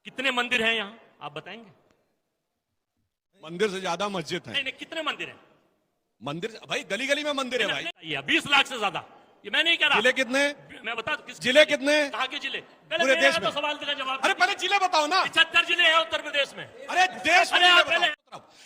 कितने मंदिर हैं यहाँ आप बताएंगे? मंदिर से ज्यादा मस्जिद है। नहीं, कितने मंदिर हैं? मंदिर भाई गली गली में मंदिर है भाई। ये 20 लाख से ज्यादा, ये मैं नहीं कह रहा। जिले कितने? मैं बता जिले कितने? कहाँ के जिले? पूरे देश में। तो सवाल का जवाब। अरे पहले जिले बताओ ना। 75 जिले हैं उत्तर प्रदेश में। अरे देश में अरे पहले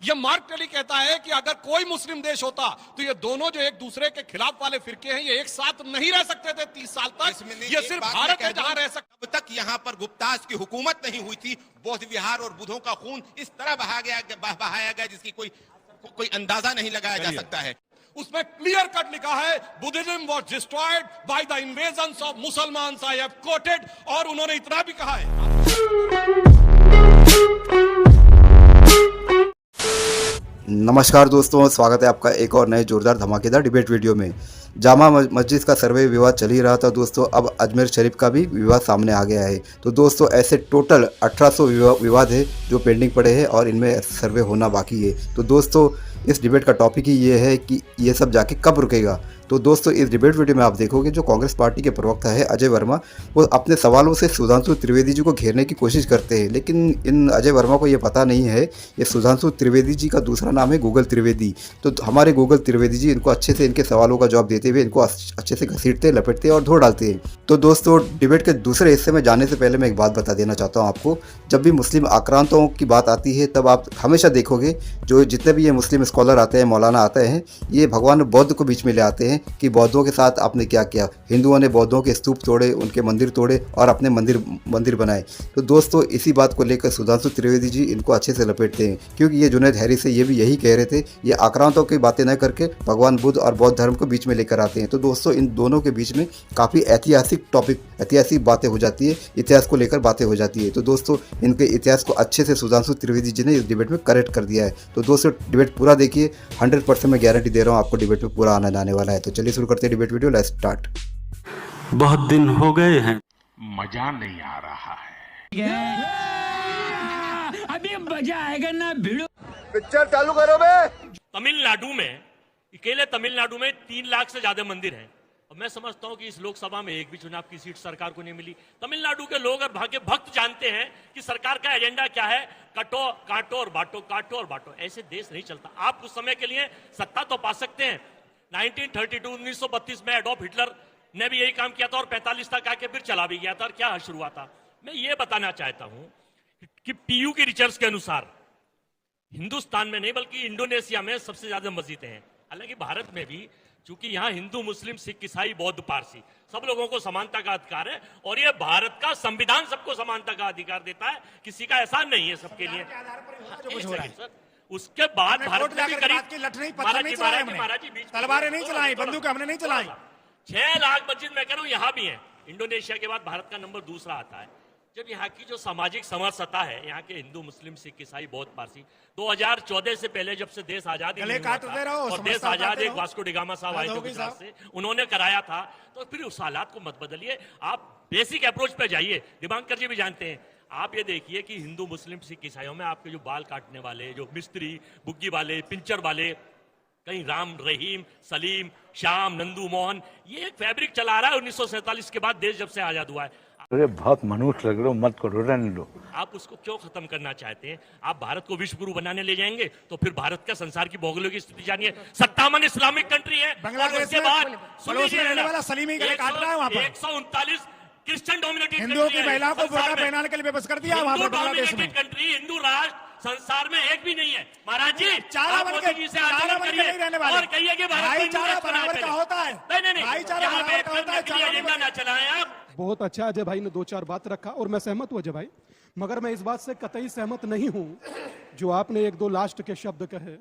ये मार्क टेली कहता है कि अगर कोई मुस्लिम देश होता तो ये दोनों जो एक दूसरे के खिलाफ वाले फिरके हैं ये एक साथ नहीं रह सकते थे 30 साल तक। ये सिर्फ भारत है जहां रह सकता। अब तक यहाँ पर गुप्ताज की हुकूमत नहीं हुई थी। बौद्ध विहार और बुद्धों का खून इस तरह बहाया गया जिसकी कोई अंदाजा नहीं लगाया जा सकता है। उसमें क्लियर कट लिखा है Buddhism was destroyed by the invasions of Musalmans. I have quoted. और उन्होंने इतना भी कहा है। नमस्कार दोस्तों, स्वागत है आपका एक और नए जोरदार धमाकेदार डिबेट वीडियो में। जामा मस्जिद का सर्वे विवाद चल ही रहा था दोस्तों, अब अजमेर शरीफ का भी विवाद सामने आ गया है। तो दोस्तों ऐसे टोटल 1800 विवाद है जो पेंडिंग पड़े हैं और इनमें सर्वे होना बाकी है। तो दोस्तों इस डिबेट का टॉपिक ही ये है कि ये सब जाके कब रुकेगा। तो दोस्तों इस डिबेट वीडियो में आप देखोगे जो कांग्रेस पार्टी के प्रवक्ता है अजय वर्मा, वो अपने सवालों से सुधांशु त्रिवेदी जी को घेरने की कोशिश करते हैं, लेकिन इन अजय वर्मा को ये पता नहीं है ये सुधांशु त्रिवेदी जी का दूसरा नाम है गूगल त्रिवेदी। तो हमारे गूगल त्रिवेदी जी इनको अच्छे से इनके सवालों का जवाब देते हुए इनको अच्छे से घसीटते, लपेटते और धो डालते हैं। तो दोस्तों डिबेट के दूसरे हिस्से में जाने से पहले मैं एक बात बता देना चाहता हूँ आपको। जब भी मुस्लिम आक्रांतों की बात आती है तब आप हमेशा देखोगे जो जितने भी ये मुस्लिम स्कॉलर आते हैं, मौलाना आते हैं, ये भगवान बौद्ध को बीच में ले आते हैं कि बौद्धों के साथ आपने क्या किया। हिंदुओं ने बौद्धों के स्तूप तोड़े, उनके मंदिर तोड़े और अपने मंदिर बनाए। तो दोस्तों इसी बात को लेकर सुधांशु त्रिवेदी जी इनको अच्छे से लपेटते हैं, क्योंकि ये जुनैद हैरी से ये भी यही कह रहे थे, ये आक्रांतों की बातें न करके भगवान बुद्ध और बौद्ध धर्म को बीच में लेकर आते हैं। तो दोस्तों इन दोनों के बीच में काफ़ी ऐतिहासिक बातें हो जाती है, इतिहास को लेकर बातें हो जाती है। तो दोस्तों इनके इतिहास को अच्छे से सुधांशु त्रिवेदी जी ने इस डिबेट में करेक्ट कर दिया है। तो दोस्तों डिबेट पूरा देखिए, 100% मैं गारंटी दे रहा हूँ आपको डिबेट में पूरा आनंद आने वाला है। तो चलिए शुरू करते हैं डिबेट वीडियो, लेट्स स्टार्ट। बहुत दिन हो गए हैं, मजा नहीं आ रहा है। अभी मजा आएगा ना भिड़ो। पिक्चर चालू करो बे। तमिलनाडु में, अकेले तमिलनाडु में 3 लाख से ज्यादा मंदिर हैं। और मैं समझता हूं कि इस लोकसभा में एक भी चुनाव की सीट सरकार को नहीं मिली। तमिलनाडु के लोग और भाग्य भक्त जानते हैं कि सरकार का एजेंडा क्या है। काटो और बांटो, काटो और बांटो। ऐसे देश नहीं चलता। आप कुछ समय के लिए सत्ता तो पा सकते हैं। 1932 में एडोल्फ हिटलर ने भी यही काम किया था और 45 तक आके फिर चला भी गया था। और क्या शुरू हुआ था? मैं ये बताना चाहता हूं कि पीयू की रिसर्च के अनुसार हिंदुस्तान में नहीं बल्कि इंडोनेशिया में सबसे ज्यादा मस्जिदें हैं। हालांकि भारत में भी, चूंकि यहाँ हिंदू, मुस्लिम, सिख, ईसाई, बौद्ध, पारसी सब लोगों को समानता का अधिकार है और ये भारत का संविधान सबको समानता का अधिकार देता है। किसी का एहसान नहीं है सबके लिए। उसके बाद भारत में भी करीब तलवारें नहीं चलाई, बंदूक हमने नहीं चलाई। 6 लाख मस्जिद मैं कह रहा हूं यहाँ भी है। इंडोनेशिया के बाद भारत का नंबर दूसरा आता है। जब यहाँ की जो सामाजिक समरसता है, यहाँ के हिंदू, मुस्लिम, सिख, ईसाई, बौद्ध, पारसी, 2014 से पहले जब से देश आजाद और देश आजाद एक वास्को डिगामा साहब आए थे गुजरात से, उन्होंने कराया था। तो फिर उस हालात को मत बदलिए, आप बेसिक अप्रोच पे जाइए। दिवांकर जी भी जानते हैं। आप ये देखिए कि हिंदू, मुस्लिम, सिख, ईसाइयों में आपके जो बाल काटने वाले, जो मिस्त्री, बुग्गी वाले, पिंचर वाले, कहीं राम, रहीम, सलीम, श्याम, नंदू, मोहन, ये एक फैब्रिक चला रहा है 1947 के बाद देश जब से आजाद हुआ है। अरे बहुत मनुष्य लग रहे हो, मत करो, रहने लो। आप उसको क्यों खत्म करना चाहते हैं? आप भारत को विश्व गुरु बनाने ले जाएंगे तो फिर भारत का संसार की भौगोलिक स्थिति जानिए। 57 इस्लामिक कंट्री है। बांग्लादेश में रहने वाला सलीमी का काट रहा है वहाँ पर। 139 क्रिश्चियन डोमिनेटेड हिंदुओं की महिलाओं को बुर्का पहनाने के लिए बेबस कर दिया वहाँ पर बांग्लादेश में। कंट्री, हिंदू राष्ट्र संसार में एक भी नहीं है। महाराज जी चारा बन के नहीं रहने वाले और कहिए कि भाईचारा बराबर का होता है। नहीं, भाईचारा बराबर का होता है। एजेंडा ना चलाएं आप। बहुत अच्छा अजय भाई ने 2-4 बात रखा और मैं सहमत हूं अजय भाई, मगर मैं इस बात से कतई सहमत नहीं हूं जो आपने 1-2 लास्ट के शब्द कहे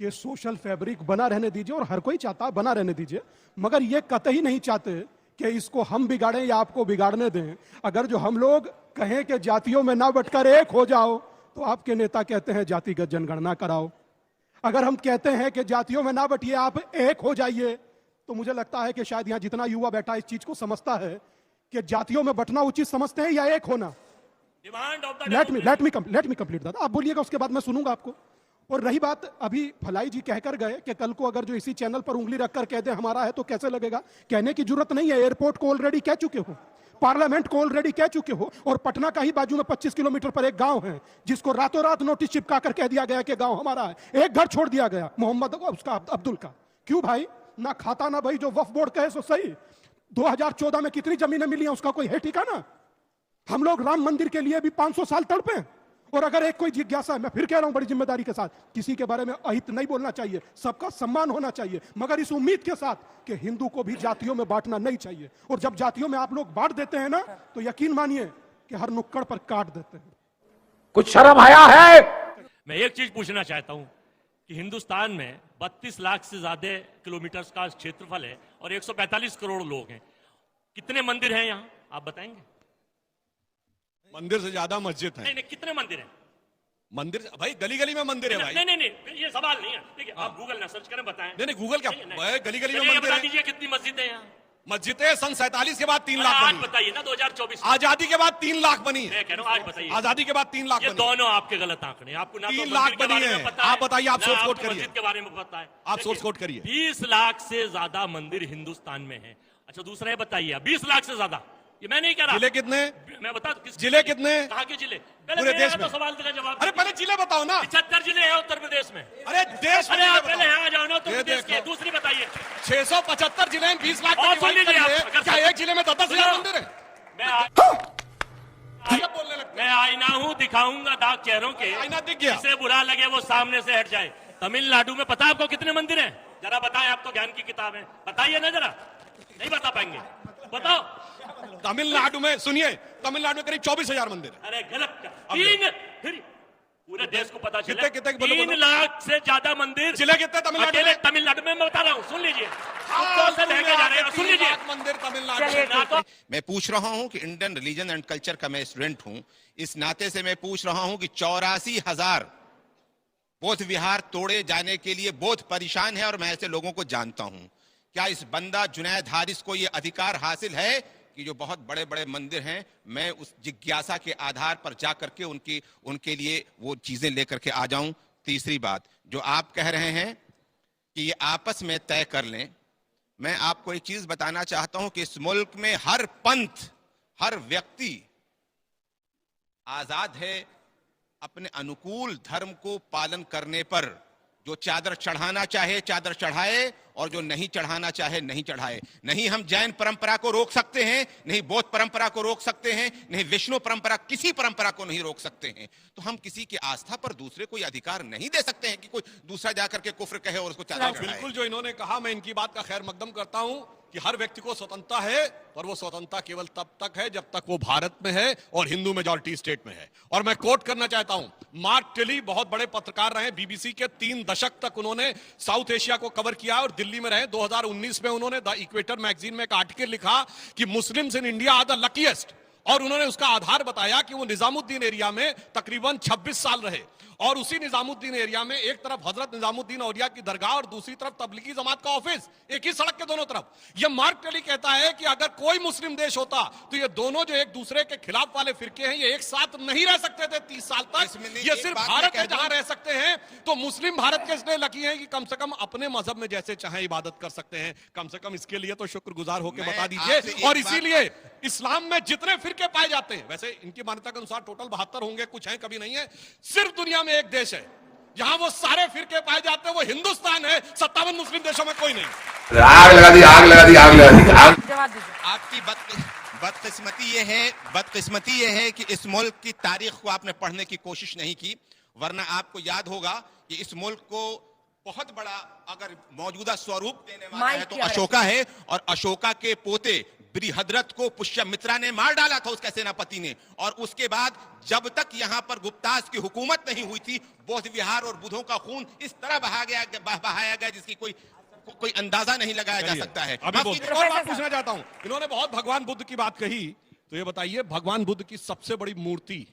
कि सोशल फैब्रिक बना रहने दीजिए और हर कोई चाहता है बना रहने दीजिए, मगर ये कतई नहीं चाहते कि इसको हम बिगाड़ें या आपको बिगाड़ने दें। अगर जो हम लोग कहें कि जातियों में ना बटकर एक हो जाओ तो आपके नेता कहते हैं जातिगत जनगणना कराओ। अगर हम कहते हैं कि जातियों में ना बटिए, आप एक हो जाइए, तो मुझे लगता है कि शायद यहाँ जितना युवा बैठा इस चीज को समझता है कि जातियों में बंटना उचित समझते हैं या एक होना। Let me complete that. आप बोलिएगा उसके बाद मैं सुनूंगा आपको। और रही बात, अभी भलाई जी कहकर गए कि कल को अगर जो इसी चैनल पर उंगली रखकर कह दे हमारा है तो कैसे लगेगा। कहने की जरूरत नहीं है, एयरपोर्ट को ऑलरेडी कह चुके हो, पार्लियामेंट को ऑलरेडी कह चुके हो, और पटना का ही बाजू में 25 किलोमीटर पर एक गांव है जिसको रातों रात नोटिस चिपका कर कह दिया गया कि गांव हमारा है। एक घर छोड़ दिया गया मोहम्मद उसका अब्दुल का। क्यों भाई? ना खाता ना भाई, जो वक्फ बोर्ड कहे सो सही। 2014 में कितनी जमीनें मिली हैं उसका कोई है ठिकाना? हम लोग राम मंदिर के लिए भी 500 साल तड़पे। और अगर एक कोई जिज्ञासा है, मैं फिर कह रहा हूं बड़ी जिम्मेदारी के साथ, किसी के बारे में अहित नहीं बोलना चाहिए, सबका सम्मान होना चाहिए, मगर इस उम्मीद के साथ कि हिंदू को भी जातियों में बांटना नहीं चाहिए। और जब जातियों में आप लोग बांट देते हैं ना, तो यकीन मानिए कि हर नुक्कड़ पर काट देते हैं। कुछ शर्म आया है? मैं एक चीज पूछना चाहता हूं कि हिंदुस्तान में 32 लाख से ज्यादा किलोमीटर का क्षेत्रफल है और 145 करोड़ लोग हैं। कितने मंदिर हैं यहाँ, आप बताएंगे? मंदिर से ज्यादा मस्जिद है। नहीं, कितने मंदिर हैं? मंदिर भाई गली गली में मंदिर है भाई। नहीं, ये सवाल नहीं है। देखिए, आप गूगल ना सर्च करें, बताएं। नहीं गूगल क्या, गली गली में मंदिर बता है। दीजिए कितनी मस्जिदें हैं यहाँ? मस्जिदें सन 47 के बाद 3 लाख आज बनी। बताइए ना, 2024 आजादी के बाद 3 लाख बनी है। मैं कह रहा हूँ आज बताइए। आजादी के बाद 3 लाख ये बनी। दोनों आपके गलत आंकड़े। आपको ना 3 लाख बनी है। आप बताइए, आप सोर्स कोड करिए। मस्जिद के बारे में पता है, आप सोर्स कोड करिए। 20 लाख से ज्यादा मंदिर हिंदुस्तान में है। अच्छा, दूसरा ये बताइए, 20 लाख से ज्यादा, ये मैं नहीं कह रहा। जिले कितने? मैं बता, जिले कितने? कहाँ के जिले? पूरे देश में। तो सवाल का जवाब। अरे पहले जिले बताओ ना। 75 जिले हैं उत्तर प्रदेश में। अरे देश अरे आप पहले यहाँ जाओ ना, उत्तर प्रदेश के। दूसरी बताइए। 675 जिले हैं, 20 लाख और सुन लीजिए आप, क्या एक जिले में 10,000 मंदिर है? मैं आईना हूँ, दिखाऊंगा दाग चेहरों के। आईना दिख गया। जिसे बुरा लगे वो सामने से हट जाए। तमिलनाडु में पता है आपको कितने मंदिर हैं? जरा बताएं, आप तो ज्ञान की किताब है, बताइए ना जरा। नहीं बता पाएंगे, बताओ। तमिलनाडु में, सुनिए, तमिलनाडु में करीब 24,000 मंदिर है। अरे गलत क्या? फिर पूरे देश को पता चला। कितने 3 लाख से ज्यादा मंदिर। जिले कितने तमिलनाडु में? तमिलनाडु में मैं बता रहा हूँ, सुन लीजिए। सुन लीजिए मंदिर तमिलनाडु। मैं पूछ रहा हूं कि इंडियन रिलीजन एंड कल्चर का मैं स्टूडेंट हूं, इस नाते से मैं पूछ रहा हूं कि 84,000 बौद्ध विहार तोड़े जाने के लिए बौद्ध परेशान है और मैं ऐसे लोगों को जानता हूं। क्या इस बंदा जुनैद हारिस को यह अधिकार हासिल है कि जो बहुत बड़े बड़े मंदिर हैं, मैं उस जिज्ञासा के आधार पर जाकर के उनके लिए वो चीजें लेकर के आ जाऊं? तीसरी बात, जो आप कह रहे हैं कि ये आपस में तय कर लें, मैं आपको एक चीज बताना चाहता हूं कि इस मुल्क में हर पंथ, हर व्यक्ति आजाद है अपने अनुकूल धर्म को पालन करने पर। जो चादर चढ़ाना चाहे चादर चढ़ाए और जो नहीं चढ़ाना चाहे नहीं चढ़ाए। नहीं हम जैन परंपरा को रोक सकते हैं, नहीं बौद्ध परंपरा को रोक सकते हैं, नहीं विष्णु परंपरा, किसी परंपरा को नहीं रोक सकते हैं। तो हम किसी की आस्था पर दूसरे को अधिकार नहीं दे सकते हैं कि कोई दूसरा जाकर के कुफ्र कहे और उसको चादर चढ़ाए। बिल्कुल, जो इन्होंने कहा, मैं इनकी बात का खैर मकदम करता हूं कि हर व्यक्ति को स्वतंत्रता है, पर वो स्वतंत्रता केवल तब तक है जब तक वो भारत में है और हिंदू मेजॉरिटी स्टेट में है। और मैं कोट करना चाहता हूं, मार्क टिली बहुत बड़े पत्रकार रहे, बीबीसी के 3 दशक तक उन्होंने साउथ एशिया को कवर किया और दिल्ली में रहे। 2019 में उन्होंने द इक्वेटर मैगजीन में एक आर्टिकल लिखा कि Muslims in India are the luckiest, और उन्होंने उसका आधार बताया कि वो निजामुद्दीन एरिया में तकरीबन 26 साल रहे और उसी निजामुद्दीन एरिया में एक तरफ हजरत निजामुद्दीन औलिया की दरगाह और दूसरी तरफ तबलीगी जमात का ऑफिस, एक ही सड़क के दोनों तरफ। ये मार्क टेली कहता है कि अगर कोई मुस्लिम देश होता तो ये दोनों जो एक दूसरे के खिलाफ वाले फिरके हैं, ये एक साथ नहीं रह सकते थे 30 साल तक। ये सिर्फ भारत है जहां रह सकते हैं। तो मुस्लिम भारत के इसलिए लकी हैं कि कम से कम अपने मजहब में जैसे चाहे इबादत कर सकते हैं। कम से कम इसके लिए तो शुक्रगुजार होकर बता दीजिए। और इसीलिए इस्लाम में जितने फिरके पाए जाते हैं, वैसे इनकी मान्यता के अनुसार टोटल 72 होंगे, कुछ हैं कभी नहीं है, सिर्फ दुनिया में एक देश है जहां वो सारे फिरके पाए जाते हैं, वो हिंदुस्तान है। 57 मुस्लिम देशों में कोई नहीं। आग लगा दी, आग लगा दी, आग लगा दी। आपकी बदकिस्मती ये है कि इस मुल्क की तारीख को आपने पढ़ने की कोशिश नहीं की, वरना आपको याद होगा कि इस मुल्क को बहुत बड़ा अगर मौजूदा स्वरूप देने वाला है तो अशोका है, और अशोका के पोते बृहद्रथ को पुष्यमित्रा ने मार डाला था, उसका सेनापति ने। और उसके बाद जब तक यहां पर गुप्तास की हुकूमत नहीं हुई थी, बौद्ध विहार और बुद्धों का खून इस तरह बहाया गया जिसकी कोई अंदाजा नहीं लगाया जा सकता है। अभी और बात पूछना चाहता हूं, इन्होंने बहुत भगवान बुद्ध की बात कही, तो ये बताइए भगवान बुद्ध की सबसे बड़ी मूर्ति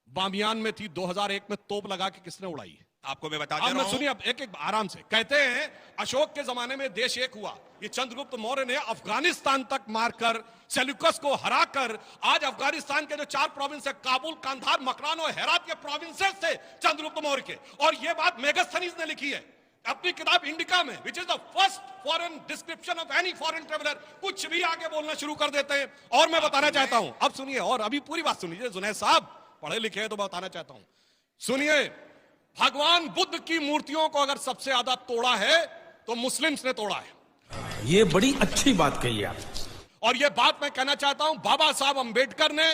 बामियान में थी, 2001 में तोप लगा के किसने उड़ाई? आपको मैं बता अब दे मैं रहा हूं। सुनिए, अब एक एक आराम से। कहते हैं अशोक के जमाने में देश एक हुआ। ये चंद्रगुप्त मौर्य ने अफगानिस्तान तक मारकर, सेल्यूकस को हराकर, आज अफगानिस्तान के जो 4 प्रोविंस है, काबुल, कांधार, मकरान और हेरात के प्रोविंसेस थे चंद्रगुप्त मौर्य के। और ये बात मेगास्थनीज ने लिखी है अपनी किताब इंडिका में, which is the first foreign description of any foreign traveller. कुछ भी आगे बोलना शुरू कर देते हैं। और मैं बताना चाहता हूं, अब सुनिए, और अभी पूरी बात सुनिए। जुनैद साहब पढ़े लिखे हैं तो बताना चाहता हूं, सुनिए। भगवान बुद्ध की मूर्तियों को अगर सबसे ज्यादा तोड़ा है तो मुस्लिम्स ने तोड़ा है। ये बड़ी अच्छी बात कही आप। और यह बात मैं कहना चाहता हूं, बाबा साहब अंबेडकर ने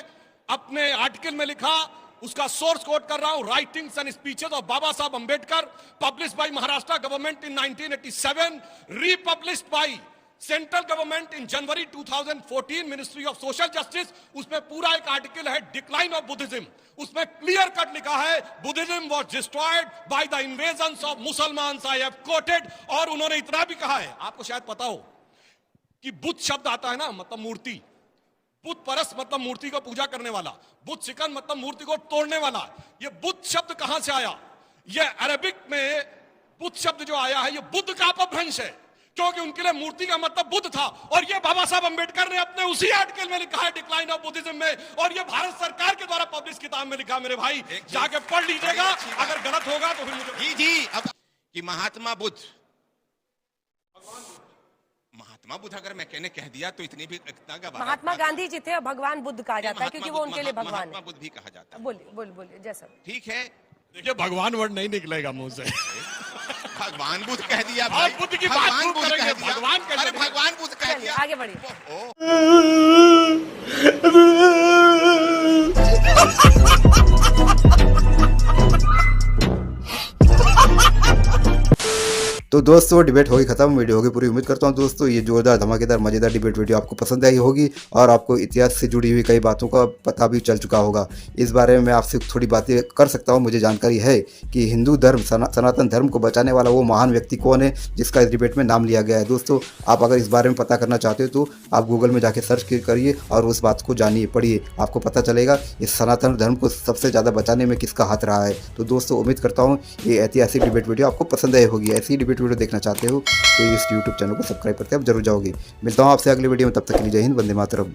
अपने आर्टिकल में लिखा, उसका सोर्स कोट कर रहा हूं, writings and speeches of Baba Saheb Ambedkar, published by Maharashtra government in 1987, republished by central government in January 2014, ministry of social justice. उसमें पूरा एक आर्टिकल है, डिक्लाइन ऑफ बुद्धिज्म। उसमें क्लियर कट लिखा है, Buddhism was destroyed by the invasions of Musalmans, I have quoted. और उन्होंने इतना भी कहा है, आपको शायद पता हो कि बुद्ध शब्द आता है ना, मतलब मूर्ति। बुद्ध परस मतलब मूर्ति को पूजा करने वाला, बुद्ध शिकन मतलब मूर्ति को तोड़ने वाला। ये बुद्ध शब्द कहां से आया? ये अरबिक में बुद्ध शब्द जो आया है, ये बुद्ध का अपभ्रंश है, क्योंकि उनके लिए मूर्ति का मतलब बुद्ध था। और ये बाबा साहब अंबेडकर ने अपने उसी आर्टिकल में लिखा है, डिक्लाइन ऑफ बुद्धिज्म में। और ये भारत सरकार के द्वारा पब्लिश किताब में लिखा, मेरे भाई जाके पढ़ लीजिएगा। अगर गलत होगा तो फिर मुझे जी अब कि महात्मा बुद्ध अगर मैं कहने कह दिया तो इतनी भी इतना का महात्मा गांधी जी थे और भगवान बुद्ध कहा जाता है क्योंकि वो उनके लिए भगवान महात्मा है। बुद्ध भी कहा जाता है। बोलिए जैसा ठीक है, देखिए भगवान वर्ड नहीं निकलेगा मुंह से। भगवान बुद्ध कह दिया भाई, बुद्ध की बात भगवान खूब बुद्ध करेंगे, कह दिया, भगवान कह अरे दिया। भगवान बुद्ध कह चलिए दिया। आगे बढ़िए। तो दोस्तों डिबेट होगी खत्म, वीडियो होगी पूरी। उम्मीद करता हूँ दोस्तों ये जोरदार धमाकेदार मजेदार डिबेट वीडियो आपको पसंद आई होगी और आपको इतिहास से जुड़ी हुई कई बातों का पता भी चल चुका होगा। इस बारे में मैं आपसे थोड़ी बातें कर सकता हूँ। मुझे जानकारी है कि हिंदू धर्म सनातन धर्म को बचाने वाला वो महान व्यक्ति कौन है जिसका इस डिबेट में नाम लिया गया है। दोस्तों आप अगर इस बारे में पता करना चाहते हो तो आप गूगल में जाके सर्च करिए और उस बात को जानिए, पढ़िए, आपको पता चलेगा इस सनातन धर्म को सबसे ज़्यादा बचाने में किसका हाथ रहा है। तो दोस्तों उम्मीद करता हूँ ये ऐतिहासिक डिबेट वीडियो आपको पसंद आई होगी। ऐसी डिबेट वीडियो देखना चाहते हो तो इस YouTube चैनल को सब्सक्राइब करके आप जरूर जाओगे। मिलता हूँ आपसे अगले वीडियो में, तब तक के लिए जय हिंद, वंदे मातरम।